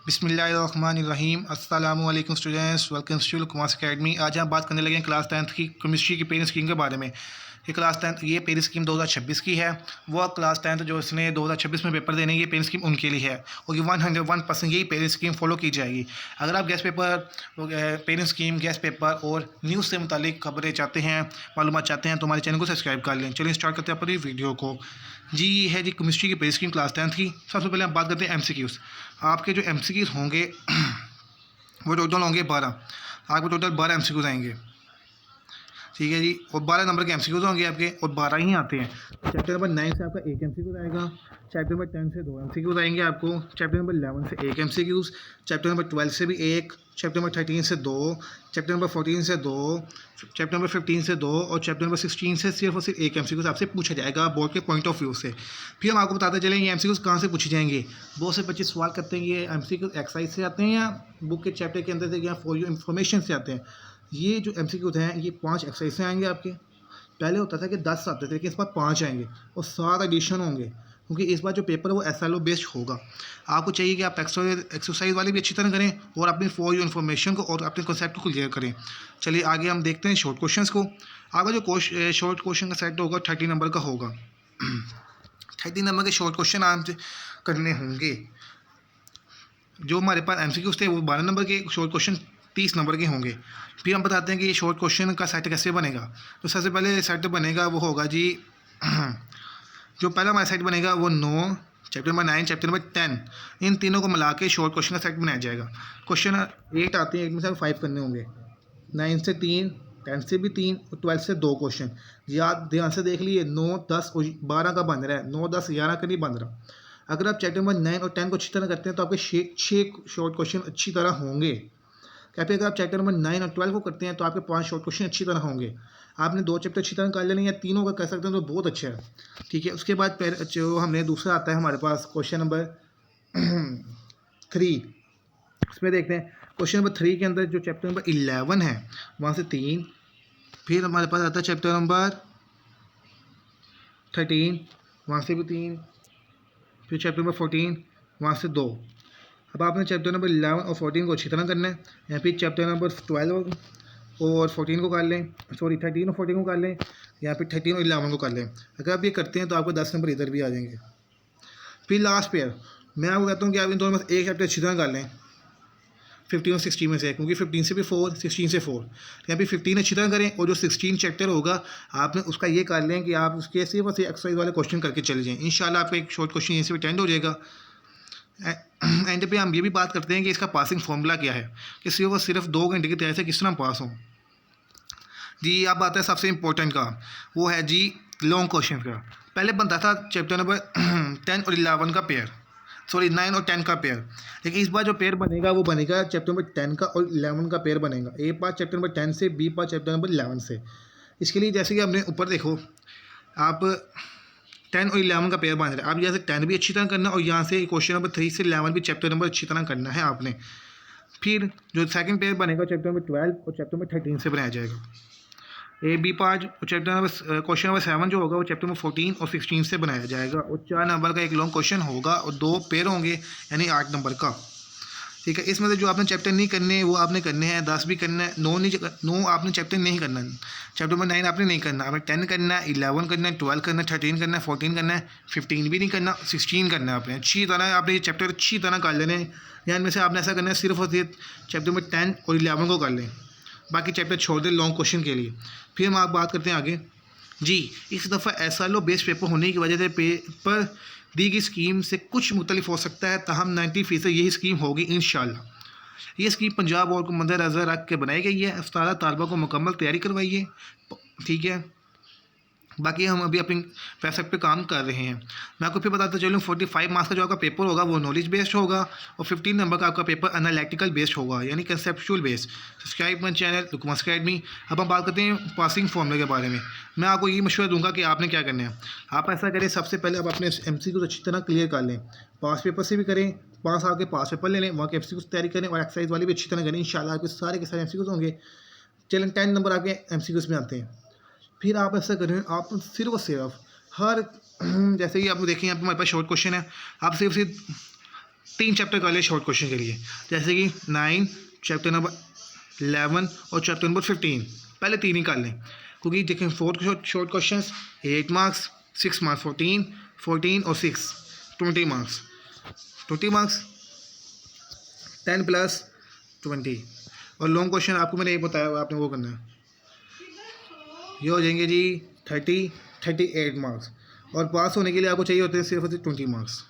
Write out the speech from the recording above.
बिस्मिल्लाहिर्रहमानिर्रहीम। अस्सलामु अलैकुम स्टूडेंट्स, वेलकम टू लुकमास एकेडमी। आज हम बात करने लगे हैं क्लास 10th की केमिस्ट्री की पेरेंट स्कीम के बारे में। ये क्लास 10th ये पेरेंट स्कीम 2026 की है। वो क्लास 10th जो इसने 2026 में पेपर देने ये पेरेंट स्कीम उनके लिए है और ये 101% यही पेरेंट स्कीम फॉलो की जाएगी। अगर आप guest paper, parent scheme, guest paper और न्यूज़ से मुतालिक खबरें चाहते हैं, मालूमात चाहते हैं तो हमारे चैनल को सब्सक्राइब कर लें। चलिए स्टार्ट करते हैं अपनी वीडियो को। जी ये है जी केमिस्ट्री की पेरेंट स्कीम क्लास 10th की। सबसे पहले हम बात करते हैं MCQs। आपके जो MCQs होंगे वो टोटल होंगे 12। आपको टोटल 12 MCQs आएंगे, ठीक है जी। और 12 नंबर के MCQs होंगे आपके और 12 ही आते हैं। चैप्टर नंबर 9 से आपका एक MCQ आएगा। चैप्टर नंबर 10 से 2 MCQs आएंगे आपको। चैप्टर नंबर 11 से एक MCQs। चैप्टर नंबर 12 से भी एक। चैप्टर नंबर 13 से 2। चैप्टर नंबर 14 से 2। चैप्टर नंबर 15 से 2 और चैप्टर नंबर 16 से सिर्फ और सिर्फ एक MCQs आपसे पूछा जाएगा बोर्ड के पॉइंट ऑफ व्यू से। फिर हम आपको बताते चलें ये MCQs कहाँ से पूछे जाएंगे। बहुत से बच्चे सवाल करते हैं ये MCQs एक्सरसाइज से आते हैं या बुक के चैप्टर के अंदर से या फॉर यू इन्फॉर्मेशन से आते हैं। ये जो MCQs हैं ये 5 एक्सरसाइज से आएंगे आपके। पहले होता था कि 10 आते थे लेकिन इस बार 5 आएंगे और 7 एडिशन होंगे क्योंकि इस बार जो पेपर है वो SLO बेस्ड होगा। आपको चाहिए कि आप एक्सरसाइज वाले भी अच्छी तरह करें और अपनी फॉर यू इन्फॉर्मेशन को और अपने कॉन्सेप्ट को क्लियर करें। चलिए आगे हम देखते हैं शॉर्ट क्वेश्चंस को। आपका जो शॉर्ट क्वेश्चन का सेट होगा 30 नंबर का होगा। 30 नंबर के शॉर्ट क्वेश्चन आप करने होंगे। जो हमारे पास MCQs थे वो 12 नंबर के, शॉर्ट क्वेश्चन 30 नंबर के होंगे। फिर हम बताते हैं कि ये शॉर्ट क्वेश्चन का सेट कैसे बनेगा। तो सबसे पहले सेट बनेगा वो होगा जी जो पहला हमारा सेट बनेगा वो 9, चैप्टर नंबर 9, चैप्टर नंबर 10, इन तीनों को मिला के शॉर्ट क्वेश्चन का सेट बनाया जाएगा। क्वेश्चन 8 आते हैं, 8 में से 5 करने होंगे। 9 से 3, 10 से भी 3 और 12 से 2 क्वेश्चन। याद ध्यान से देख लिए 9, 10 और 12 का बन रहा है, 9, 10, 11 का नहीं बन रहा। अगर आप चैप्टर नंबर 9 और 10 को अच्छी तरह करते हैं तो आपके 6 शॉर्ट क्वेश्चन अच्छी तरह होंगे। कहते हैं अगर आप चैप्टर नंबर 9 और 12 को करते हैं तो आपके 5 शॉर्ट क्वेश्चन अच्छी तरह होंगे। आपने 2 चैप्टर अच्छी तरह कर लेने या तीनों का कर सकते हैं तो बहुत अच्छा है, ठीक है। उसके बाद जो हमने दूसरा आता है हमारे पास क्वेश्चन नंबर 3। उसमें देखते हैं क्वेश्चन नंबर 3 के अंदर जो चैप्टर नंबर 11 है वहाँ से 3। फिर हमारे पास आता है चैप्टर नंबर 13, वहाँ से भी 3। फिर चैप्टर नंबर 14, वहाँ से 2। अब आपने चैप्टर नंबर 11 और 14 को अच्छी तरह करना है या फिर चैप्टर नंबर 12 और 14 को कर लें, 13 और 14 को कर लें या फिर 13 और 11 को कर लें। अगर आप ये करते हैं तो आपको 10 नंबर इधर भी आ जाएंगे। फिर लास्ट पेयर मैं आपको कहता हूँ कि आप इन दोनों में एक चैप्टर अच्छी तरह कर लें 15 और 16 में से, क्योंकि 15 से भी 4, 16 से 4। यहाँ पे 15 अच्छी तरह करें और जो 16 चैप्टर होगा आपने उसका ये कर लें कि आप उसके सिर्फ और सिर्फ एक्सरसाइज वाले क्वेश्चन करके चले जाएँ। इंशाल्लाह आपका एक शॉर्ट क्वेश्चन यहीं से भी अटेंड हो जाएगा। एंड पे हम ये भी बात करते हैं कि इसका पासिंग फॉर्मूला क्या है कि सिर्फ 2 घंटे की तैयारी से किस तरह पास हो। जी अब आता है सबसे इम्पोर्टेंट का, वो है जी लॉन्ग क्वेश्चन का। पहले बनता था चैप्टर नंबर 10 और 11 का पेयर, 9 और 10 का पेयर। लेकिन इस बार जो पेयर बनेगा वो बनेगा चैप्टर नंबर 10 का और 11 का पेयर बनेगा। ए पार्ट चैप्टर नंबर 10 से, बी पार्ट चैप्टर नंबर 11 से। इसके लिए जैसे कि आपने ऊपर देखो आप 10 और 11 का पेयर बन रहा है। आप यहाँ से 10 भी अच्छी तरह करना और यहाँ से क्वेश्चन नंबर 3 से 11 भी चैप्टर नंबर अच्छी तरह करना है आपने। फिर जो सेकंड पेयर बनेगा चैप्टर नंबर 12 और चैप्टर नंबर 13 से बनाया जाएगा। ए बी पार्ट और चैप्टर नंबर क्वेश्चन नंबर 7 जो होगा वो चैप्टर नंबर 14 और 16 से बनाया जाएगा और 4 नंबर का एक लॉन्ग क्वेश्चन होगा और 2 पेयर होंगे यानी 8 नंबर का, ठीक है। इसमें से जो आपने चैप्टर नहीं करने वो आपने करने हैं 10 भी करना है, 9 आपने चैप्टर नहीं करना है। चैप्टर नंबर 9 आपने नहीं करना, आपने 10 करना है, 11 करना है, 12 करना है, 13 करना है, 14 करना है, 15 भी नहीं करना, 16 करना है। आपने अच्छी तरह आपने ये चैप्टर अच्छी तरह कर लेने हैं। या इनमें से आपने ऐसा करना है सिर्फ और सिर्फ चैप्टर नंबर 10 और 11 को कर लें, बाकी चैप्टर छोड़ दें लॉन्ग क्वेश्चन के लिए। फिर हम आप बात करते हैं आगे। जी इस दफ़ा SLO बेस्ड पेपर होने की वजह से पेपर दी गई स्कीम से कुछ मुख्तलिफ हो सकता है, ताहम 90% यही स्कीम होगी इंशाल्लाह। ये स्कीम पंजाब बोर्ड को मद्देनज़र रख के बनाई गई है। उस्ताद तालबा को मुकम्मल तैयारी करवाइए, ठीक है। बाकी हम अभी अपनी वेबसाइट पे काम कर रहे हैं। मैं आपको फिर बताता चलूँ 45 मार्क्स का जो आपका पेपर होगा वो नॉलेज बेस्ड होगा और 15 नंबर का आपका पेपर एनालिटिकल बेस्ड होगा यानी conceptual based. Subscribe my channel लुकमास एकेडमी। अब हम बात करते हैं पासिंग फॉर्मूले के बारे में। मैं आपको ये मशवरा दूंगा कि आपने क्या करना है। आप ऐसा करें सबसे पहले आप अपने MCQ अच्छी तरह क्लियर कर लें, पास पेपर से भी करें, पास आके पास पेपर ले लें, वहाँ के MCQ तैयारी करें और एक्सरसाइज वाली भी अच्छी तरह करें। इंशाल्लाह आपके सारे के सारे MCQ होंगे। चलें 10 नंबर आपके MCQ में आते हैं। फिर आप ऐसा करें आप सिर्फ और सिर्फ हर जैसे कि आप देखें यहाँ पे हमारे पास शॉर्ट क्वेश्चन है, आप सिर्फ 3 चैप्टर कर ले शॉर्ट क्वेश्चन के लिए, जैसे कि 9, चैप्टर नंबर 11 और चैप्टर नंबर 15। पहले 3 ही कर लें, क्योंकि देखें 4 शॉर्ट क्वेश्चन 8 मार्क्स, 6 मार्क्स, 14 और 6 20 मार्क्स, 20 मार्क्स 10 प्लस 20। और लॉन्ग क्वेश्चन आपको मैंने एक बताया, आपने वो करना है, ये हो जाएंगे जी 38 मार्क्स। और पास होने के लिए आपको चाहिए होते हैं सिर्फ 20 मार्क्स।